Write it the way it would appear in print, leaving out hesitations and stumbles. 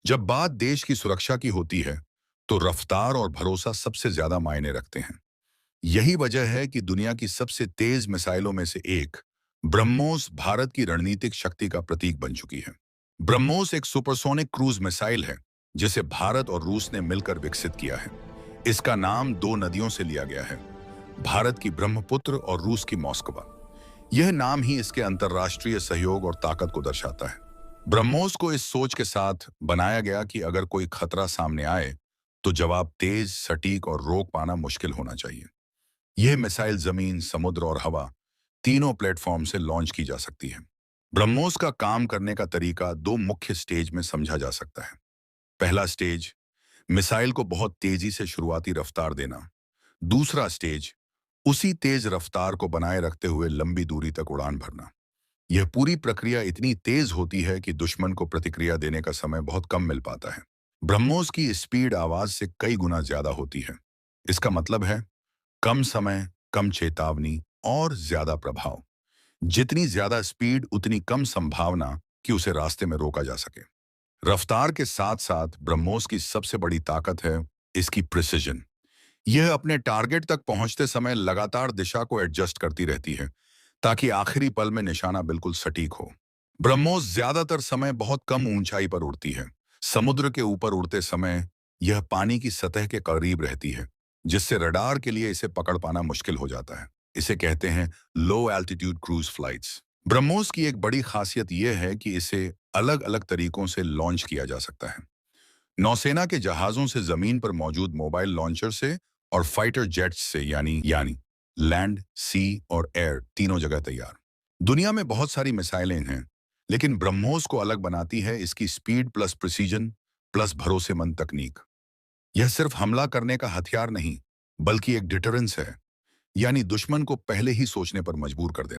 जब बात देश की सुरक्षा की होती है, तो रफ्तार और भरोसा सबसे ज्यादा मायने रखते हैं। यही वजह है कि दुनिया की सबसे तेज मिसाइलों में से एक ब्रह्मोस भारत की रणनीतिक शक्ति का प्रतीक बन चुकी है। ब्रह्मोस एक सुपरसोनिक क्रूज मिसाइल है, जिसे भारत और रूस ने मिलकर विकसित किया है। इसका नाम दो नदियों से लिया गया है, भारत की ब्रह्मपुत्र और रूस की मॉस्कवा। यह नाम ही इसके अंतर्राष्ट्रीय सहयोग और ताकत को दर्शाता है। ब्रह्मोस को इस सोच के साथ बनाया गया कि अगर कोई खतरा सामने आए, तो जवाब तेज, सटीक और रोक पाना मुश्किल होना चाहिए। यह मिसाइल जमीन, समुद्र और हवा तीनों प्लेटफॉर्म से लॉन्च की जा सकती है। ब्रह्मोस का काम करने का तरीका दो मुख्य स्टेज में समझा जा सकता है। पहला स्टेज, मिसाइल को बहुत तेजी से शुरुआती रफ्तार देना। दूसरा स्टेज, उसी तेज रफ्तार को बनाए रखते हुए लंबी दूरी तक उड़ान भरना। यह पूरी प्रक्रिया इतनी तेज होती है कि दुश्मन को प्रतिक्रिया देने का समय बहुत कम मिल पाता है। ब्रह्मोस की स्पीड आवाज से कई गुना ज्यादा होती है। इसका मतलब है कम समय, कम चेतावनी और ज्यादा प्रभाव। जितनी ज्यादा स्पीड, उतनी कम संभावना कि उसे रास्ते में रोका जा सके। रफ्तार के साथ साथ ब्रह्मोस की सबसे बड़ी ताकत है इसकी प्रिसिजन। यह अपने टारगेट तक पहुंचते समय लगातार दिशा को एडजस्ट करती रहती है, ताकि आखिरी पल में निशाना बिल्कुल सटीक हो। ब्रह्मोस ज्यादातर समय बहुत कम ऊंचाई पर उड़ती है। समुद्र के ऊपर उड़ते समय यह पानी की सतह के करीब रहती है, जिससे रडार के लिए इसे पकड़ पाना मुश्किल हो जाता है। इसे कहते हैं लो एल्टीट्यूड क्रूज फ्लाइट्स। ब्रह्मोस की एक बड़ी खासियत यह है कि इसे अलग अलग तरीकों से लॉन्च किया जा सकता है। नौसेना के जहाजों से, जमीन पर मौजूद मोबाइल लॉन्चर से और फाइटर जेट्स से, यानी लैंड, सी और एयर तीनों जगह तैयार। दुनिया में बहुत सारी मिसाइलें हैं, लेकिन ब्रह्मोस को अलग बनाती है इसकी स्पीड प्लस प्रिसीजन प्लस भरोसेमंद तकनीक। यह सिर्फ हमला करने का हथियार नहीं, बल्कि एक डिटरेंस है, यानी दुश्मन को पहले ही सोचने पर मजबूर कर देना।